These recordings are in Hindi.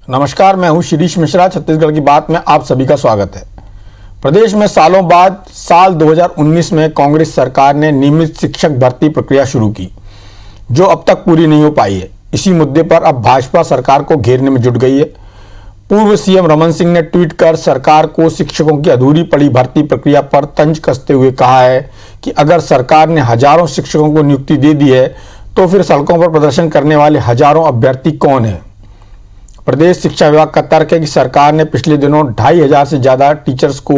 नमस्कार, मैं हूं शिरीष मिश्रा। छत्तीसगढ़ की बात में आप सभी का स्वागत है। प्रदेश में सालों बाद साल 2019 में कांग्रेस सरकार ने नियमित शिक्षक भर्ती प्रक्रिया शुरू की, जो अब तक पूरी नहीं हो पाई है। इसी मुद्दे पर अब भाजपा सरकार को घेरने में जुट गई है। पूर्व सीएम रमन सिंह ने ट्वीट कर सरकार को शिक्षकों की अधूरी पड़ी भर्ती प्रक्रिया पर तंज कसते हुए कहा है कि अगर सरकार ने हजारों शिक्षकों को नियुक्ति दे दी है तो फिर सड़कों पर प्रदर्शन करने वाले हजारों अभ्यर्थी कौन है। प्रदेश शिक्षा विभाग का तर्क है कि सरकार ने पिछले दिनों 2500 से ज्यादा टीचर्स को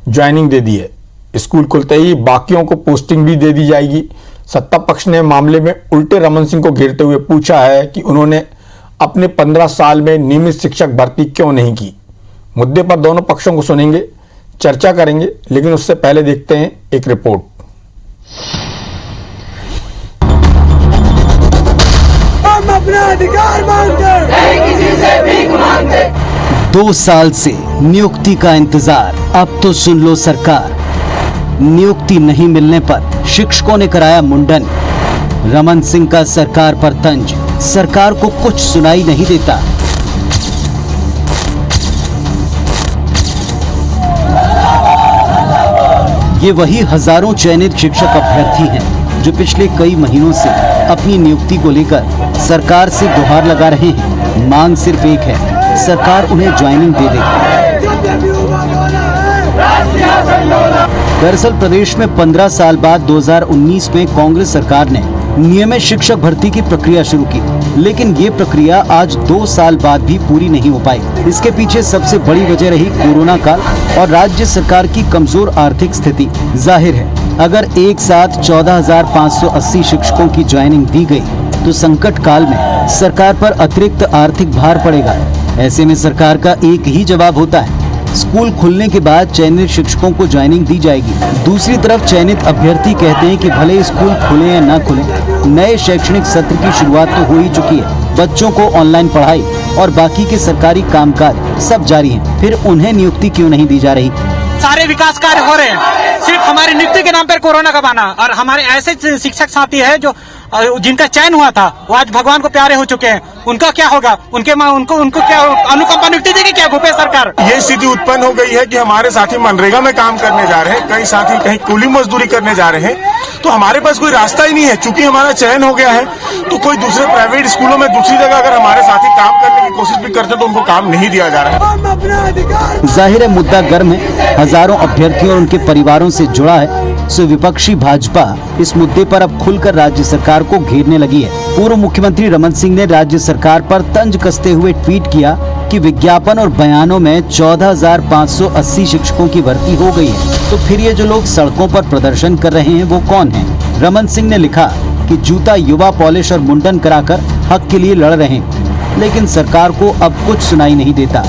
ज्वाइनिंग दे दी है। स्कूल खुलते ही बाकियों को पोस्टिंग भी दे दी जाएगी। सत्ता पक्ष ने मामले में उल्टे रमन सिंह को घेरते हुए पूछा है कि उन्होंने अपने 15 साल में नियमित शिक्षक भर्ती क्यों नहीं की। मुद्दे पर दोनों पक्षों को सुनेंगे, चर्चा करेंगे, लेकिन उससे पहले देखते हैं एक रिपोर्ट। अपना अधिकार मांगते हैं, किसी से भीख मांगते। 2 साल से नियुक्ति का इंतजार, अब तो सुन लो सरकार। नियुक्ति नहीं मिलने पर शिक्षकों ने कराया मुंडन। रमन सिंह का सरकार पर तंज, सरकार को कुछ सुनाई नहीं देता। ये वही हजारों चयनित शिक्षक अभ्यर्थी हैं जो पिछले कई महीनों से अपनी नियुक्ति को लेकर सरकार से गुहार लगा रहे हैं। मांग सिर्फ एक है, सरकार उन्हें ज्वाइनिंग दे दे। दरअसल प्रदेश में 15 साल बाद 2019 में कांग्रेस सरकार ने नियमित शिक्षक भर्ती की प्रक्रिया शुरू की, लेकिन ये प्रक्रिया आज 2 साल बाद भी पूरी नहीं हो पाई। इसके पीछे सबसे बड़ी वजह रही कोरोना काल और राज्य सरकार की कमजोर आर्थिक स्थिति। जाहिर है, अगर एक साथ 14,580 शिक्षकों की ज्वाइनिंग दी गई तो संकट काल में सरकार पर अतिरिक्त आर्थिक भार पड़ेगा। ऐसे में सरकार का एक ही जवाब होता है, स्कूल खुलने के बाद चयनित शिक्षकों को ज्वाइनिंग दी जाएगी। दूसरी तरफ चयनित अभ्यर्थी कहते हैं कि भले स्कूल खुले या न खुले, नए शैक्षणिक सत्र की शुरुआत तो हो ही चुकी है। बच्चों को ऑनलाइन पढ़ाई और बाकी के सरकारी कामकाज सब जारी हैं। फिर उन्हें नियुक्ति क्यों नहीं दी जा रही? सारे विकास कार्य हो रहे हैं, सिर्फ हमारी नियुक्ति के नाम पर कोरोना का बहाना। और हमारे ऐसे शिक्षक साथी है जो जिनका चयन हुआ था वो आज भगवान को प्यारे हो चुके हैं। उनका क्या होगा? उनको क्या अनुकंपा नियुक्ति देगी क्या भूपेश सरकार? ये स्थिति उत्पन्न हो गई है कि हमारे साथी मनरेगा में काम करने जा रहे हैं, कई साथी कहीं कुली मजदूरी करने जा रहे हैं, तो हमारे पास कोई रास्ता ही नहीं है। चूंकि हमारा चयन हो गया है तो कोई दूसरे प्राइवेट स्कूलों में दूसरी जगह अगर हमारे साथी काम करने की कोशिश भी करते तो उनको काम नहीं दिया जा रहा है। जाहिर है मुद्दा गर्म है, हजारों अभ्यर्थियों और उनके परिवारों से जुड़ा है। सो विपक्षी भाजपा इस मुद्दे पर अब खुलकर राज्य सरकार को घेरने लगी है। पूर्व मुख्यमंत्री रमन सिंह ने राज्य सरकार पर तंज कसते हुए ट्वीट किया कि विज्ञापन और बयानों में 14,580 शिक्षकों की भर्ती हो गई है, तो फिर ये जो लोग सड़कों पर प्रदर्शन कर रहे हैं वो कौन हैं? रमन सिंह ने लिखा कि जूता युवा पॉलिश और मुंडन कराकर हक के लिए लड़ रहे हैं, लेकिन सरकार को अब कुछ सुनाई नहीं देता।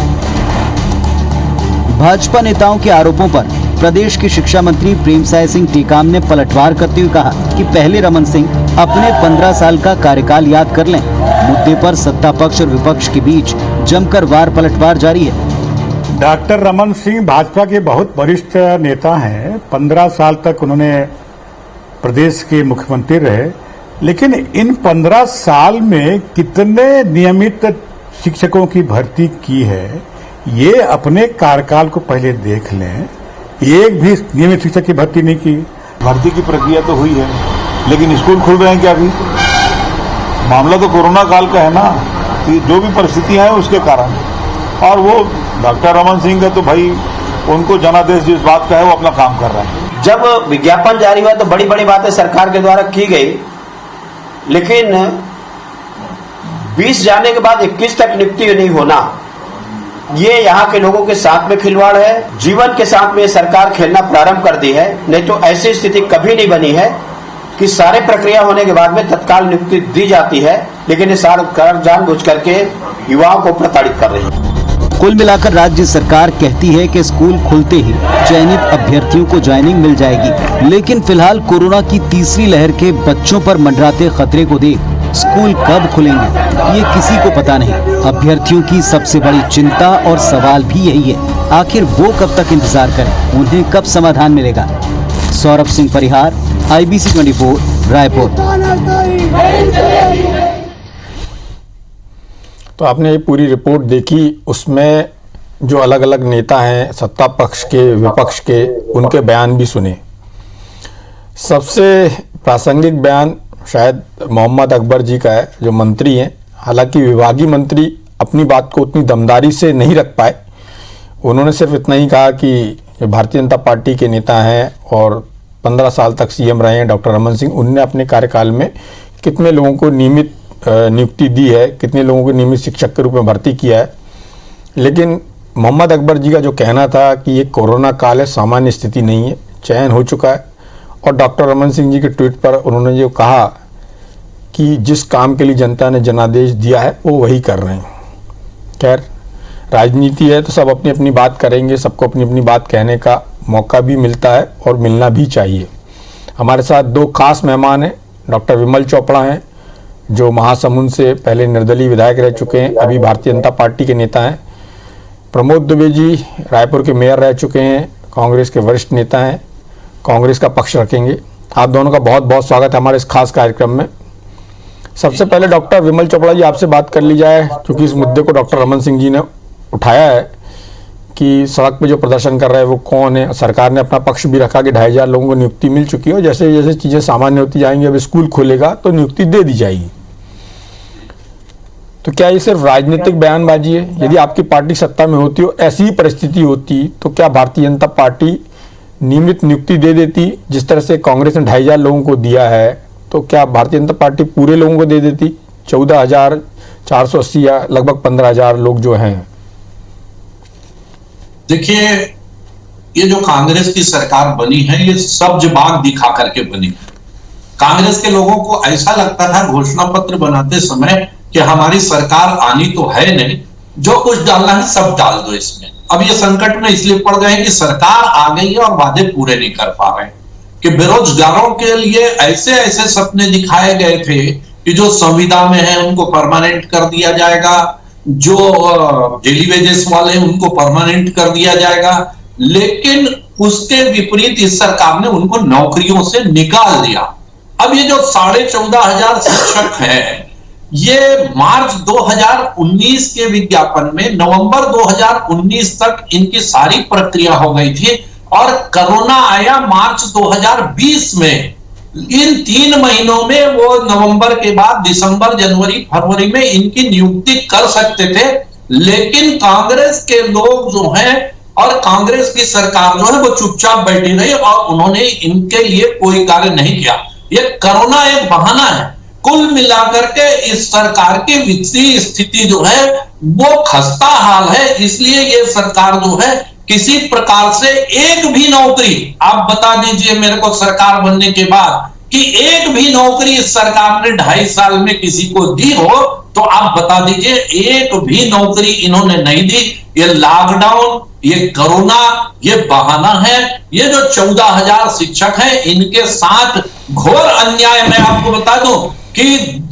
भाजपा नेताओं के आरोपों पर प्रदेश के शिक्षा मंत्री प्रेमसाय सिंह टेकाम ने पलटवार करते हुए कहा कि पहले रमन सिंह अपने 15 साल का कार्यकाल याद कर लें। मुद्दे पर सत्ता पक्ष और विपक्ष के बीच जमकर वार पलटवार जारी है। डॉक्टर रमन सिंह भाजपा के बहुत वरिष्ठ नेता हैं। 15 साल तक उन्होंने प्रदेश के मुख्यमंत्री रहे, लेकिन इन 15 साल में कितने नियमित शिक्षकों की भर्ती की है, ये अपने कार्यकाल को पहले देख लें। एक भी नियमित शिक्षक की भर्ती नहीं की। भर्ती की प्रक्रिया तो हुई है, लेकिन स्कूल खुल रहे हैं क्या? अभी मामला तो कोरोना काल का है ना, कि जो भी परिस्थितियां हैं उसके कारण। और वो डॉक्टर रमन सिंह का तो भाई उनको जनादेश जिस बात का है वो अपना काम कर रहे हैं। जब विज्ञापन जारी हुआ तो बड़ी बड़ी बातें सरकार के द्वारा की गई, लेकिन 20 जाने के बाद 21 तक नियुक्ति नहीं होना, ये यहाँ के लोगों के साथ में खिलवाड़ है। जीवन के साथ में सरकार खेलना प्रारंभ कर दी है। नहीं तो ऐसी स्थिति कभी नहीं बनी है कि सारे प्रक्रिया होने के बाद में तत्काल नियुक्ति दी जाती है, लेकिन ये सरकार जानबूझ करके युवाओं को प्रताड़ित कर रही है। कुल मिलाकर राज्य सरकार कहती है कि स्कूल खुलते ही चयनित अभ्यर्थियों को ज्वाइनिंग मिल जाएगी, लेकिन फिलहाल कोरोना की तीसरी लहर के बच्चों पर मंडराते खतरे को देख स्कूल कब खुलेंगे ये किसी को पता नहीं। अभ्यर्थियों की सबसे बड़ी चिंता और सवाल भी यही है, आखिर वो कब तक इंतजार करें, उन्हें कब समाधान मिलेगा। सौरभ सिंह परिहार, IBC 24, रायपुर। तो आपने ये पूरी रिपोर्ट देखी, उसमें जो अलग अलग नेता हैं सत्ता पक्ष के विपक्ष के, उनके बयान भी सुने। सबसे प्रासंगिक बयान शायद मोहम्मद अकबर जी का है, जो मंत्री हैं। हालांकि विभागीय मंत्री अपनी बात को उतनी दमदारी से नहीं रख पाए। उन्होंने सिर्फ इतना ही कहा कि भारतीय जनता पार्टी के नेता हैं और 15 साल तक सीएम रहे हैं डॉक्टर रमन सिंह, उनने अपने कार्यकाल में कितने लोगों को नियमित नियुक्ति दी है, कितने लोगों को नियमित शिक्षक के रूप में भर्ती किया है। लेकिन मोहम्मद अकबर जी का जो कहना था कि ये कोरोना काल है, सामान्य स्थिति नहीं है, चयन हो चुका है। और डॉक्टर रमन सिंह जी के ट्वीट पर उन्होंने जो कहा कि जिस काम के लिए जनता ने जनादेश दिया है वो वही कर रहे हैं। खैर, राजनीति है तो सब अपनी अपनी बात करेंगे, सबको अपनी अपनी बात कहने का मौका भी मिलता है और मिलना भी चाहिए। हमारे साथ दो खास मेहमान हैं। डॉक्टर विमल चोपड़ा हैं, जो महासमुंद से पहले निर्दलीय विधायक रह चुके हैं, अभी भारतीय जनता पार्टी के नेता हैं। प्रमोद दुबे जी रायपुर के मेयर रह चुके हैं, कांग्रेस के वरिष्ठ नेता हैं, कांग्रेस का पक्ष रखेंगे। आप दोनों का बहुत बहुत स्वागत है हमारे इस खास कार्यक्रम में। सबसे पहले डॉक्टर विमल चोपड़ा जी, आपसे बात कर ली जाए, क्योंकि इस मुद्दे को डॉक्टर रमन सिंह जी ने उठाया है कि सड़क पे जो प्रदर्शन कर रहे हैं वो कौन है। सरकार ने अपना पक्ष भी रखा कि 2500 लोगों को नियुक्ति मिल चुकी है और जैसे जैसे चीज़ें सामान्य होती जाएंगी, अब स्कूल खुलेगा तो नियुक्ति दे दी जाएगी। तो क्या ये सिर्फ राजनीतिक बयानबाजी है? यदि आपकी पार्टी सत्ता में होती हो, ऐसी ही परिस्थिति होती, तो क्या भारतीय जनता पार्टी नियमित नियुक्ति दे देती? जिस तरह से कांग्रेस ने 2500 लोगों को दिया है, तो क्या भारतीय जनता पार्टी पूरे लोगों को दे देती? 14,480 या लगभग 15,000 लोग जो हैं। देखिए, ये जो कांग्रेस की सरकार बनी है, ये सब्ज बाग दिखा करके बनी है। कांग्रेस के लोगों को ऐसा लगता था घोषणा पत्र बनाते समय कि हमारी सरकार आनी तो है नहीं, जो कुछ डालना है सब डाल दो इसमें। अब ये संकट में इसलिए पड़ गए कि सरकार आ गई है और वादे पूरे नहीं कर पा रहे, कि बेरोजगारों के लिए ऐसे ऐसे सपने दिखाए गए थे कि जो संविदा में है उनको परमानेंट कर दिया जाएगा, जो डेली वेजेस वाले उनको परमानेंट कर दिया जाएगा, लेकिन उसके विपरीत इस सरकार ने उनको नौकरियों से निकाल दिया। अब ये जो 14,500 शिक्षक हैं, ये मार्च 2019 के विज्ञापन में नवंबर 2019 तक इनकी सारी प्रक्रिया हो गई थी और कोरोना आया मार्च 2020 में। इन 3 महीनों में वो नवंबर के बाद दिसंबर, जनवरी, फरवरी में इनकी नियुक्ति कर सकते थे, लेकिन कांग्रेस के लोग जो हैं और कांग्रेस की सरकार जो है वो चुपचाप बैठी रही और उन्होंने इनके लिए कोई कार्य नहीं किया। ये कोरोना एक बहाना है। कुल मिलाकर के इस सरकार की वित्तीय स्थिति जो है वो खस्ता हाल है, इसलिए ये सरकार जो है किसी प्रकार से एक भी नौकरी, आप बता दीजिए मेरे को सरकार बनने के बाद कि एक भी नौकरी इस सरकार ने 2.5 साल में किसी को दी हो, तो आप बता दीजिए एक भी नौकरी इन्होंने नहीं दी। ये लॉकडाउन, ये कोरोना, ये बहाना है। ये जो 14,000 शिक्षक हैं, इनके साथ घोर अन्याय मैं आपको बता दूं कि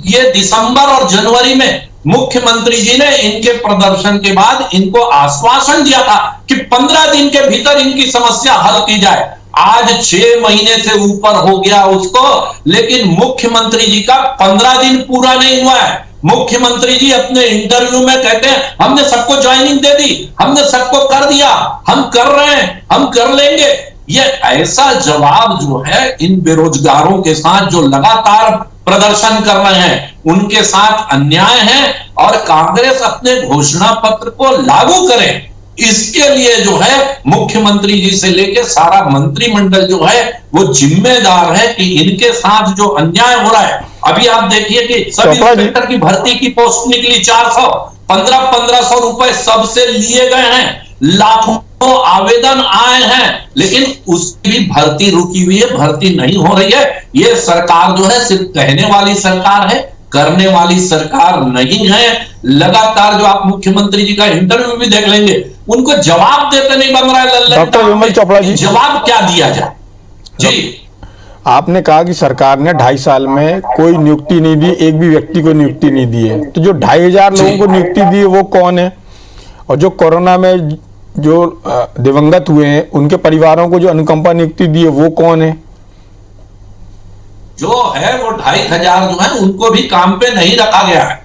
ये दिसंबर और जनवरी में मुख्यमंत्री जी ने इनके प्रदर्शन के बाद इनको आश्वासन दिया था कि 15 दिन के भीतर इनकी समस्या हल की जाए। आज 6 महीने से ऊपर हो गया उसको, लेकिन मुख्यमंत्री जी का 15 दिन पूरा नहीं हुआ है। मुख्यमंत्री जी अपने इंटरव्यू में कहते हैं हमने सबको ज्वाइनिंग दे दी, हमने सबको कर दिया, हम कर रहे हैं, हम कर लेंगे। ये ऐसा जवाब जो है इन बेरोजगारों के साथ जो लगातार प्रदर्शन कर रहे हैं उनके साथ अन्याय है और कांग्रेस अपने घोषणा पत्र को लागू करे, इसके लिए जो है मुख्यमंत्री जी से लेकर सारा मंत्रिमंडल जो है वो जिम्मेदार है कि इनके साथ जो अन्याय हो रहा है। अभी आप देखिए कि सब इंस्पेक्टर की भर्ती की पोस्ट निकली 400, 1500 रुपए सबसे लिए गए हैं, लाखों आवेदन आए हैं, लेकिन उसकी भी भर्ती रुकी हुई है, भर्ती नहीं हो रही है। ये सरकार जो है सिर्फ कहने वाली सरकार है, करने वाली सरकार नहीं है। लगातार जो आप मुख्यमंत्री जी का इंटरव्यू भी देख लेंगे, उनको जवाब देते नहीं बन रहा है। डॉक्टर विमल चोपड़ा जी, जवाब क्या दिया जाए? जी, आपने कहा कि सरकार ने 2.5 साल में कोई नियुक्ति नहीं दी, एक भी व्यक्ति को नियुक्ति नहीं दी है, तो जो 2,500 लोगों को नियुक्ति दी है वो कौन है? और जो कोरोना में जो दिवंगत हुए हैं उनके परिवारों को जो अनुकंपा नियुक्ति दी है वो कौन है? जो है वो 2,500 जो है उनको भी काम पे नहीं रखा गया है।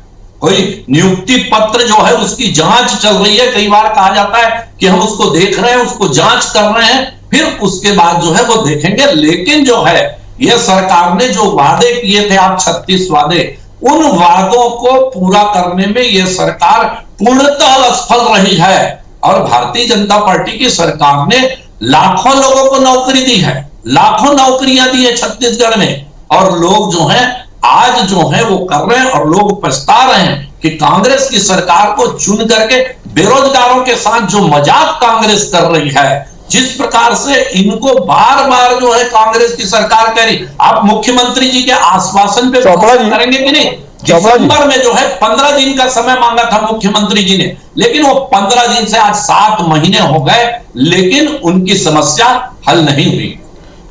कोई नियुक्ति पत्र जो है उसकी जांच चल रही है। कई बार कहा जाता है कि हम उसको देख रहे हैं, उसको जांच कर रहे हैं, फिर उसके बाद जो है वो देखेंगे। लेकिन जो है ये सरकार ने जो वादे किए थे, आप 36 वादे, उन वादों को पूरा करने में ये सरकार पूर्णतः असफल रही है। और भारतीय जनता पार्टी की सरकार ने लाखों लोगों को नौकरी दी है, लाखों नौकरियां दी है छत्तीसगढ़ में, और लोग जो है आज जो है वो कर रहे हैं और लोग पछता रहे हैं कि कांग्रेस की सरकार को चुन करके बेरोजगारों के साथ जो मजाक कांग्रेस कर रही है, जिस प्रकार से इनको बार बार जो है कांग्रेस की सरकार कह रही, आप मुख्यमंत्री जी के आश्वासन पे भरोसा करेंगे कि नहीं? दिसंबर में जो है 15 दिन का समय मांगा था मुख्यमंत्री जी ने, लेकिन वो 15 दिन से आज 7 महीने हो गए, लेकिन उनकी समस्या हल नहीं हुई।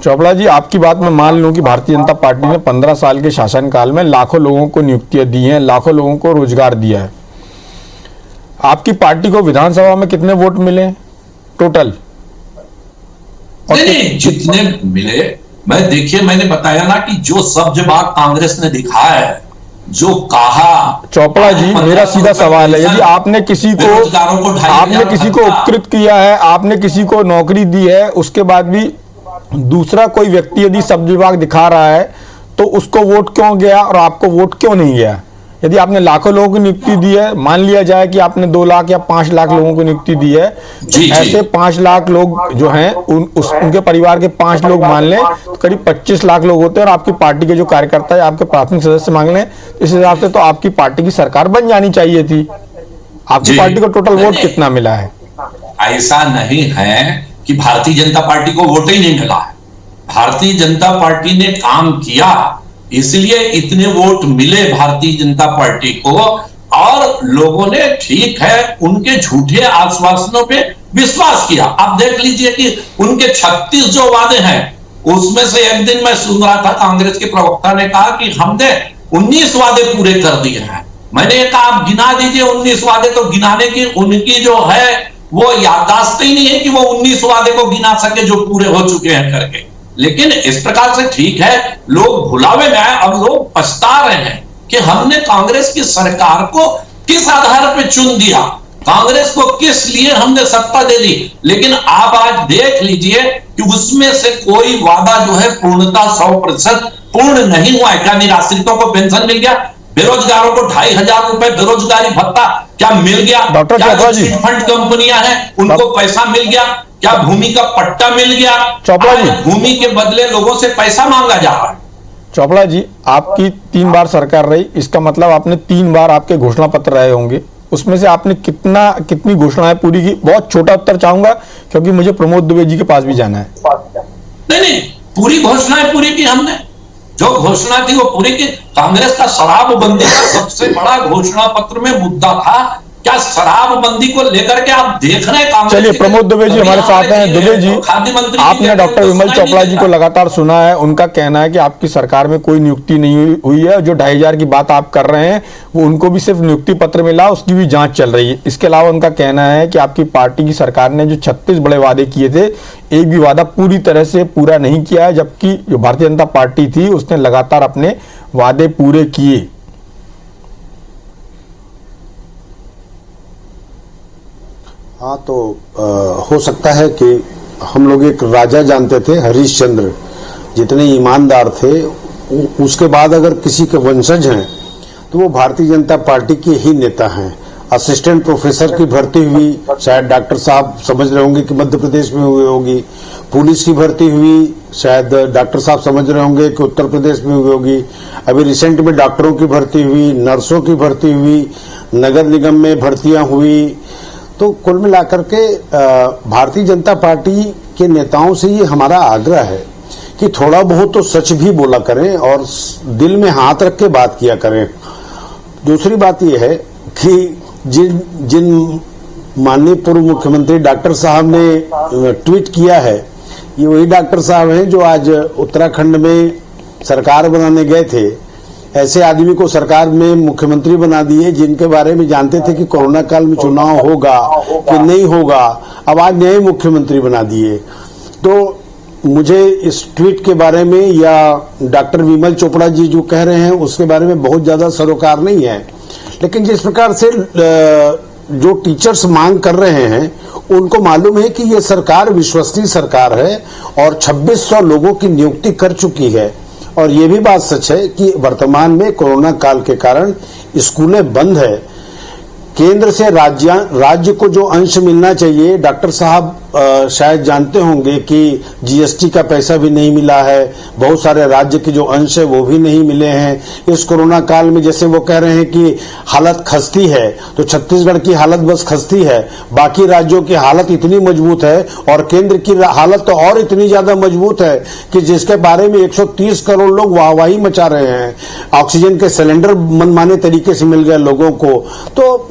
चोपड़ा जी, आपकी बात मैं मान लूं कि भारतीय जनता पार्टी ने 15 साल के शासनकाल में लाखों लोगों को नियुक्तियां दी हैं, लाखों लोगों को रोजगार दिया है। आपकी पार्टी को विधानसभा में कितने वोट मिले टोटल? नहीं, जितने मिले, मैं देखिए मैंने बताया ना कि जो सब जवाब कांग्रेस ने दिखाया है, जो कहा। चोपड़ा जी, मेरा सीधा सवाल है, यदि आपने किसी को उपकृत किया है, आपने किसी को नौकरी दी है, उसके बाद भी दूसरा कोई व्यक्ति यदि सब विभाग दिखा रहा है, तो उसको वोट क्यों गया और आपको वोट क्यों नहीं गया? यदि आपने लाखों लोगों को नियुक्ति दी है, मान लिया जाए कि आपने 2 लाख या 5 लाख लोगों को नियुक्ति दी है, ऐसे 5 लाख लोग जो हैं उनके परिवार के 5 लोग मान लें तो करीब 25 लाख लोग होते हैं, और आपकी पार्टी के जो कार्यकर्ता है, आपके प्राथमिक सदस्य मांग लें, इस हिसाब से तो आपकी पार्टी की सरकार बन जानी चाहिए थी। आपकी पार्टी को टोटल वोट कितना मिला है? ऐसा नहीं है कि भारतीय जनता पार्टी को वोट ही नहीं मिला है। भारतीय जनता पार्टी ने काम किया, इसलिए इतने वोट मिले भारतीय जनता पार्टी को, और लोगों ने ठीक है उनके झूठे आश्वासनों पे विश्वास किया। आप देख लीजिए कि उनके 36 जो वादे हैं, उसमें से एक दिन मैं सुन रहा था कांग्रेस के प्रवक्ता ने कहा कि हमने 19 वादे पूरे कर दिए हैं। मैंने कहा आप गिना दीजिए 19 वादे, तो गिनाने की उनकी जो है वो याददाश्त ही नहीं है कि वो 19 वादे को गिना सके जो पूरे हो चुके हैं करके। लेकिन इस प्रकार से ठीक है, लोग भुलावे में आए और लोग पछता रहे हैं कि हमने कांग्रेस की सरकार को किस आधार पर चुन दिया, कांग्रेस को किस लिए हमने सत्ता दे दी। लेकिन आप आज देख लीजिए कि उसमें से कोई वादा जो है पूर्णता 100% पूर्ण नहीं हुआ है। क्या निराश्रितों को पेंशन मिल गया? बेरोजगारों को 2500 रुपए बेरोजगारी भत्ता क्या मिल गया? डॉक्टर चोपड़ा जी, फंड कंपनियां हैं उनको पैसा मिल गया? क्या भूमि का पट्टा मिल गया? चोपड़ा जी, भूमि के बदले लोगों से पैसा मांगा जा रहा है। चोपड़ा जी, आपकी 3 बार सरकार रही, इसका मतलब आपने 3 बार आपके घोषणा पत्र रहे होंगे, उसमें से आपने कितनी घोषणाएं पूरी की? बहुत छोटा उत्तर चाहूंगा क्योंकि मुझे प्रमोद दुबे जी के पास भी जाना है। नहीं, पूरी घोषणाएं पूरी की हमने, जो घोषणा थी वो पूरी की। कांग्रेस का शराबबंदी का सबसे बड़ा घोषणा पत्र में मुद्दा था। क्या शराबबंदी को लेकर के आप देख रहे हैं? चलिए, प्रमोद दुबे जी हमारे साथ हैं। दुबे जी, आपने डॉक्टर विमल चोपड़ा जी को लगातार सुना है, उनका कहना है कि आपकी सरकार में कोई नियुक्ति नहीं हुई है, जो 2500 की बात आप कर रहे हैं वो उनको भी सिर्फ नियुक्ति पत्र मिला, उसकी भी जांच चल रही है। इसके अलावा उनका कहना है कि आपकी पार्टी की सरकार ने जो 36 बड़े वादे किए थे, एक भी वादा पूरी तरह से पूरा नहीं किया है, जबकि जो भारतीय जनता पार्टी थी उसने लगातार अपने वादे पूरे किए। हाँ, तो हो सकता है कि हम लोग एक राजा जानते थे, हरिश्चंद्र, जितने ईमानदार थे, उसके बाद अगर किसी के वंशज हैं तो वो भारतीय जनता पार्टी के ही नेता हैं। असिस्टेंट प्रोफेसर की भर्ती हुई, शायद डॉक्टर साहब समझ रहे होंगे कि मध्य प्रदेश में हुई होगी। पुलिस की भर्ती हुई, शायद डॉक्टर साहब समझ रहे होंगे कि उत्तर प्रदेश में हुई होगी। अभी रिसेंट में डॉक्टरों की भर्ती हुई, नर्सों की भर्ती हुई, नगर निगम में भर्तियां हुई। तो कुल मिलाकर के भारतीय जनता पार्टी के नेताओं से ये हमारा आग्रह है कि थोड़ा बहुत तो सच भी बोला करें और दिल में हाथ रख के बात किया करें। दूसरी बात यह है कि जिन माननीय पूर्व मुख्यमंत्री डॉक्टर साहब ने ट्वीट किया है, ये वही डॉक्टर साहब हैं जो आज उत्तराखंड में सरकार बनाने गए थे। ऐसे आदमी को सरकार में मुख्यमंत्री बना दिए जिनके बारे में जानते थे कि कोरोना काल में चुनाव होगा कि नहीं होगा, अब आज नए मुख्यमंत्री बना दिए। तो मुझे इस ट्वीट के बारे में या डॉक्टर विमल चोपड़ा जी जो कह रहे हैं उसके बारे में बहुत ज्यादा सरोकार नहीं है, लेकिन जिस प्रकार से जो टीचर्स मांग कर रहे हैं उनको मालूम है कि ये सरकार विश्वसनीय सरकार है और 2600 लोगों की नियुक्ति कर चुकी है। और ये भी बात सच है कि वर्तमान में कोरोना काल के कारण स्कूलें बंद है। केंद्र से राज्य को जो अंश मिलना चाहिए, डॉक्टर साहब शायद जानते होंगे कि जीएसटी का पैसा भी नहीं मिला है, बहुत सारे राज्य के जो अंश है वो भी नहीं मिले हैं। इस कोरोना काल में जैसे वो कह रहे हैं कि हालत खस्ती है, तो छत्तीसगढ़ की हालत बस खस्ती है, बाकी राज्यों की हालत इतनी मजबूत है और केंद्र की हालत तो और इतनी ज्यादा मजबूत है कि जिसके बारे में 130 करोड़ लोग वाहवाही मचा रहे हैं। ऑक्सीजन के सिलेंडर मनमाने तरीके से मिल गए लोगों को। तो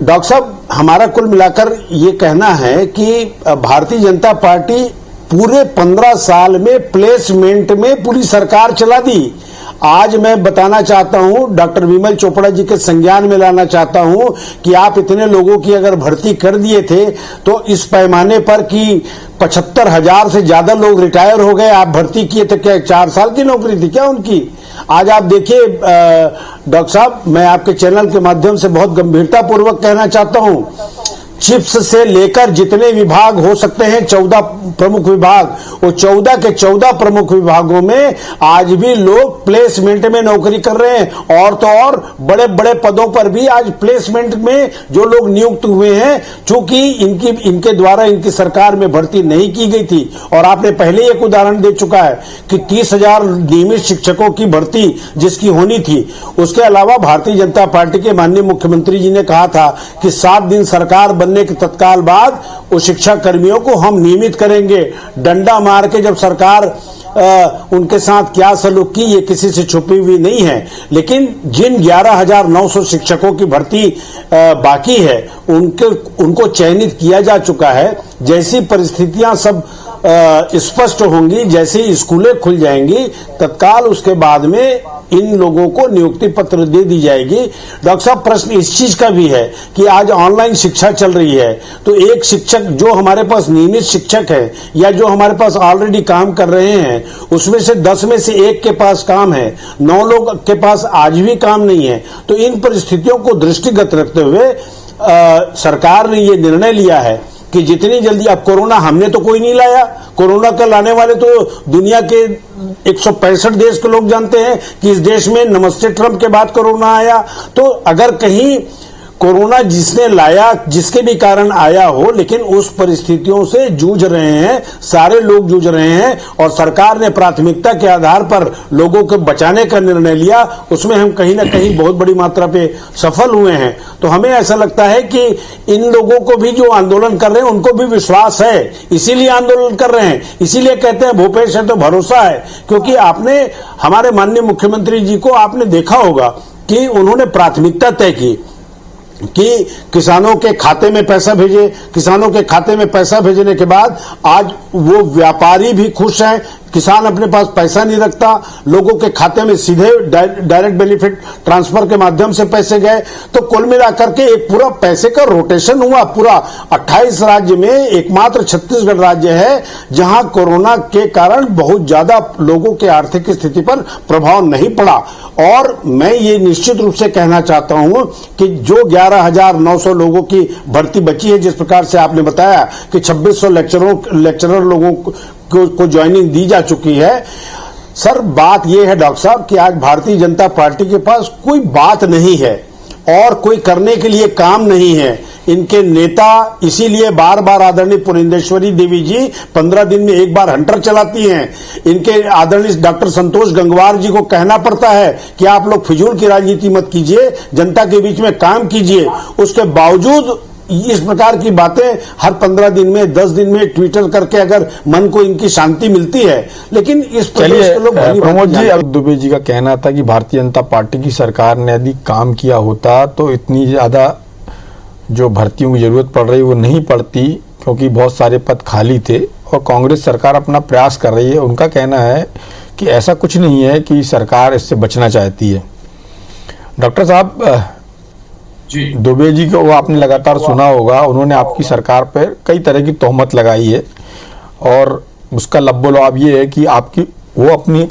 डॉक्टर साहब, हमारा कुल मिलाकर ये कहना है कि भारतीय जनता पार्टी पूरे 15 साल में प्लेसमेंट में पूरी सरकार चला दी। आज मैं बताना चाहता हूं, डॉक्टर विमल चोपड़ा जी के संज्ञान में लाना चाहता हूं कि आप इतने लोगों की अगर भर्ती कर दिए थे तो इस पैमाने पर कि 75,000 से ज्यादा लोग रिटायर हो गए, आप भर्ती किए थे, क्या 4 साल की नौकरी थी क्या उनकी? आज आप देखिए डॉक्टर साहब, मैं आपके चैनल के माध्यम से बहुत गंभीरता पूर्वक कहना चाहता हूं, चिप्स से लेकर जितने विभाग हो सकते हैं 14 प्रमुख विभाग, वो 14 के 14 प्रमुख विभागों में आज भी लोग प्लेसमेंट में नौकरी कर रहे हैं। और तो और बड़े बड़े पदों पर भी आज प्लेसमेंट में जो लोग नियुक्त हुए हैं, चूंकि इनके द्वारा इनकी सरकार में भर्ती नहीं की गई थी। और आपने पहले एक उदाहरण दे चुका है कि 30,000 नियमित शिक्षकों की भर्ती जिसकी होनी थी, उसके अलावा भारतीय जनता पार्टी के माननीय मुख्यमंत्री जी ने कहा था कि 7 दिन सरकार बनने के तत्काल बाद वो शिक्षा कर्मियों को हम नियमित करेंगे। डंडा मार के जब सरकार उनके साथ क्या सलूक की, ये किसी से छुपी हुई नहीं है। लेकिन जिन 11,900 शिक्षकों की भर्ती बाकी है उनको चयनित किया जा चुका है। जैसी परिस्थितियां सब स्पष्ट होंगी, जैसे ही स्कूलें खुल जाएंगी, तत्काल उसके बाद में इन लोगों को नियुक्ति पत्र दे दी जाएगी। डॉक्टर साहब, प्रश्न इस चीज का भी है कि आज ऑनलाइन शिक्षा चल रही है, तो एक शिक्षक जो हमारे पास नियमित शिक्षक है या जो हमारे पास ऑलरेडी काम कर रहे हैं, उसमें से 10 में से 1 के पास काम है, 9 लोग के पास आज भी काम नहीं है। तो इन परिस्थितियों को दृष्टिगत रखते हुए सरकार ने ये निर्णय लिया है कि जितनी जल्दी, अब कोरोना हमने तो कोई नहीं लाया, कोरोना का लाने वाले तो दुनिया के 165 देश के लोग जानते हैं कि इस देश में नमस्ते ट्रंप के बाद कोरोना आया। तो अगर कहीं कोरोना जिसने लाया, जिसके भी कारण आया हो, लेकिन उस परिस्थितियों से जूझ रहे हैं, सारे लोग जूझ रहे हैं और सरकार ने प्राथमिकता के आधार पर लोगों को बचाने का निर्णय लिया, उसमें हम कहीं ना कहीं बहुत बड़ी मात्रा पे सफल हुए हैं। तो हमें ऐसा लगता है कि इन लोगों को भी जो आंदोलन कर रहे हैं उनको भी विश्वास है, इसीलिए आंदोलन कर रहे हैं। इसीलिए कहते हैं भूपेश है तो भरोसा है, क्योंकि आपने हमारे माननीय मुख्यमंत्री जी को आपने देखा होगा कि उन्होंने प्राथमिकता तय की कि किसानों के खाते में पैसा भेजे। किसानों के खाते में पैसा भेजने के बाद आज वो व्यापारी भी खुश हैं, किसान अपने पास पैसा नहीं रखता, लोगों के खाते में सीधे डायरेक्ट बेनिफिट ट्रांसफर के माध्यम से पैसे गए। तो कुल मिलाकर के एक पूरा पैसे का रोटेशन हुआ। पूरा 28 राज्य में एकमात्र छत्तीसगढ़ राज्य है जहां कोरोना के कारण बहुत ज्यादा लोगों के आर्थिक स्थिति पर प्रभाव नहीं पड़ा। और मैं ये निश्चित रूप से कहना चाहता हूं कि जो 11,900 लोगों की भर्ती बची है, जिस प्रकार से आपने बताया कि 2600 लेक्चरर लोगों को ज्वाइनिंग दी जा चुकी है। सर, बात यह है डॉक्टर साहब कि आज भारतीय जनता पार्टी के पास कोई बात नहीं है और कोई करने के लिए काम नहीं है। इनके नेता इसीलिए बार बार आदरणीय पुरेंदेश्वरी देवी जी 15 दिन में एक बार हंटर चलाती हैं। इनके आदरणीय डॉक्टर संतोष गंगवार जी को कहना पड़ता है कि आप लोग फिजूल की राजनीति मत कीजिए, जनता के बीच में काम कीजिए। उसके बावजूद इस प्रकार की बातें हर 15 दिन में, 10 दिन में ट्विटर करके अगर मन को इनकी शांति मिलती है, लेकिन इस प्रदेश के लोग प्रमोद जी, अब दुबे जी का कहना था कि भारतीय जनता पार्टी की सरकार ने यदि काम किया होता तो इतनी ज्यादा जो भर्तियों की जरूरत पड़ रही वो नहीं पड़ती, क्योंकि बहुत सारे पद खाली थे और कांग्रेस सरकार अपना प्रयास कर रही है। उनका कहना है कि ऐसा कुछ नहीं है कि सरकार इससे बचना चाहती है। डॉक्टर साहब, दुबे जी को वो आपने लगातार सुना होगा, उन्होंने आपकी सरकार पर कई तरह की तोहमत लगाई है और उसका लब्बो-लुआब ये है कि वो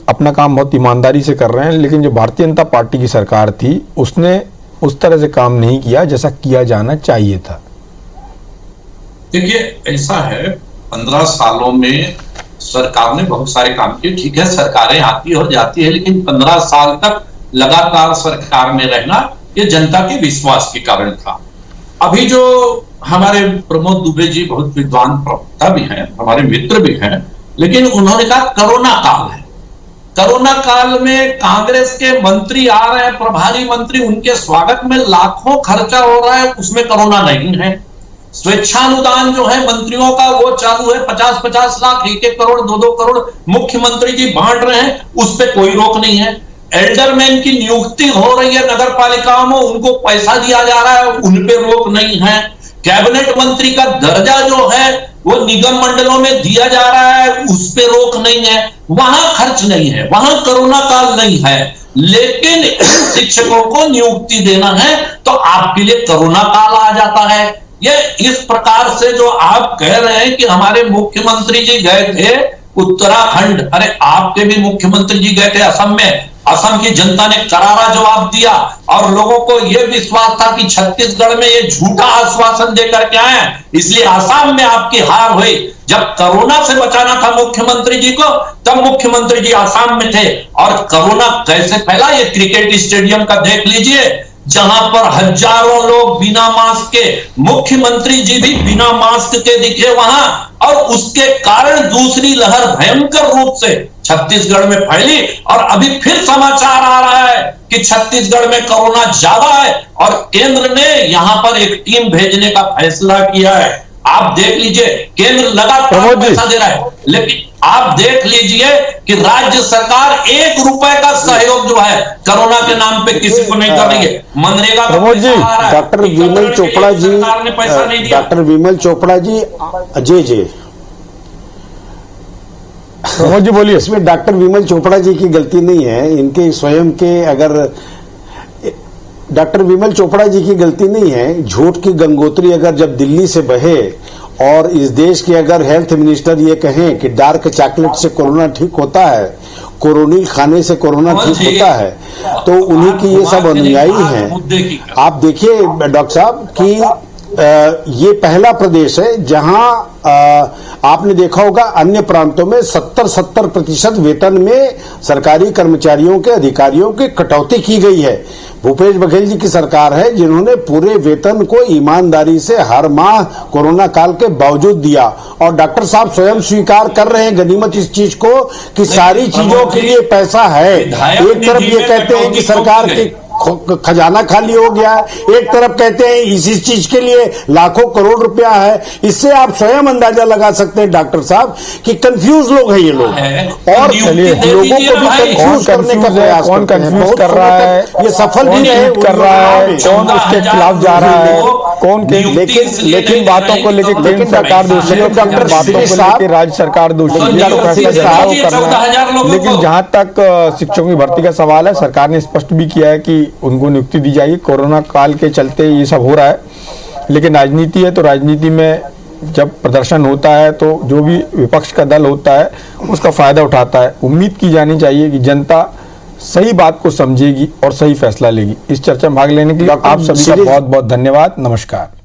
अपना काम बहुत ईमानदारी से कर रहे हैं, लेकिन जो भारतीय जनता पार्टी की सरकार थी उसने उस तरह से काम नहीं किया जैसा किया जाना चाहिए था? देखिए, ऐसा है, 15 सालों में सरकार ने बहुत सारे काम किए। ठीक है, सरकारें आती और जाती है, लेकिन 15 साल तक लगातार सरकार में रहना ये जनता के विश्वास के कारण था। अभी जो हमारे प्रमोद दुबे जी बहुत विद्वान प्रवक्ता भी हैं, हमारे मित्र भी हैं, लेकिन उन्होंने कहा कोरोना काल है। कोरोना काल में कांग्रेस के मंत्री आ रहे हैं, प्रभारी मंत्री, उनके स्वागत में लाखों खर्चा हो रहा है, उसमें कोरोना नहीं है। स्वेच्छानुदान जो है मंत्रियों का वो चालू है, 50-50 लाख, 1-1 करोड़, 2-2 करोड़ मुख्यमंत्री जी बांट रहे हैं, उस पर कोई रोक नहीं है। एल्डरमैन की नियुक्ति हो रही है नगर पालिकाओं में, उनको पैसा दिया जा रहा है, उन पे रोक नहीं है। कैबिनेट मंत्री का दर्जा जो है वो निगम मंडलों में दिया जा रहा है, उस पे रोक नहीं है। वहां खर्च नहीं है, वहां कोरोना काल नहीं है, लेकिन शिक्षकों को नियुक्ति देना है तो आपके लिए कोरोना काल आ जाता है। ये इस प्रकार से जो आप कह रहे हैं कि हमारे मुख्यमंत्री जी गए थे उत्तराखंड, अरे आपके भी मुख्यमंत्री जी गए थे असम में, असम की जनता ने करारा जवाब दिया और लोगों को यह विश्वास था कि छत्तीसगढ़ में ये झूठा आश्वासन देकर के आए, इसलिए असम में आपकी हार हुई। जब कोरोना से बचाना था मुख्यमंत्री जी को, तब मुख्यमंत्री जी असम में थे। और कोरोना कैसे फैला ये क्रिकेट स्टेडियम का देख लीजिए, जहां पर हजारों लोग बिना मास्क के, मुख्यमंत्री जी भी बिना मास्क के दिखे वहां, और उसके कारण दूसरी लहर भयंकर रूप से छत्तीसगढ़ में फैली। और अभी फिर समाचार आ रहा है कि छत्तीसगढ़ में कोरोना ज्यादा है और केंद्र ने यहां पर एक टीम भेजने का फैसला किया है। आप देख लीजिए, केंद्र लगातार पैसा दे रहा है, लेकिन आप देख लीजिए कि राज्य सरकार 1 रुपए का सहयोग जो है कोरोना के नाम पे किसी को नहीं कर रही है। मनरेगा का पैसा आ रहा है, डॉक्टर विमल चोपड़ा जी, सरकार ने पैसा नहीं दिया। डॉक्टर विमल चोपड़ा जी, अजय जी, प्रमोद जी बोलिए। इसमें डॉक्टर विमल चोपड़ा जी की गलती नहीं है, इनके स्वयं के, अगर डॉक्टर विमल चोपड़ा जी की गलती नहीं है। झूठ की गंगोत्री अगर जब दिल्ली से बहे और इस देश के अगर हेल्थ मिनिस्टर ये कहें कि डार्क चॉकलेट से कोरोना ठीक होता है, कोरोनिल खाने से कोरोना ठीक होता है, तो उन्हीं की ये सब अनुयायी हैं। आप देखिए डॉक्टर साहब कि ये पहला प्रदेश है जहां आपने देखा होगा अन्य प्रांतों में 70% वेतन में सरकारी कर्मचारियों के, अधिकारियों की कटौती की गई है। भूपेश बघेल जी की सरकार है जिन्होंने पूरे वेतन को ईमानदारी से हर माह कोरोना काल के बावजूद दिया। और डॉक्टर साहब स्वयं स्वीकार कर रहे हैं गनीमत इस चीज को कि सारी चीजों के लिए पैसा है। एक तरफ ये कहते हैं कि सरकार की खजाना खाली हो गया है, एक तरफ कहते हैं इसी चीज के लिए लाखों करोड़ रुपया है। इससे आप स्वयं अंदाजा लगा सकते हैं डॉक्टर साहब कि कंफ्यूज लोग हैं ये लोग, और लोगों को भी कंफ्यूज करने का प्रयास कौन कंफ्यूज कर रहा है, ये सफल भी रहे, कर रहा है, कौन उसके खिलाफ जा रहा है, कौन के, लेकिन बातों को लेकर केंद्र सरकार दोषी है, बातों को लेकर राज्य सरकार दोषी है, तो फैसला करना है। लेकिन जहां तक शिक्षकों की भर्ती का सवाल है, सरकार ने स्पष्ट भी किया है कि उनको नियुक्ति दी जाएगी। कोरोना काल के चलते ये सब हो रहा है, लेकिन राजनीति है तो राजनीति में जब प्रदर्शन होता है तो जो भी विपक्ष का दल होता है उसका फायदा उठाता है। उम्मीद की जानी चाहिए कि जनता सही बात को समझेगी और सही फैसला लेगी। इस चर्चा में भाग लेने के लिए आप सभी का बहुत बहुत धन्यवाद। नमस्कार।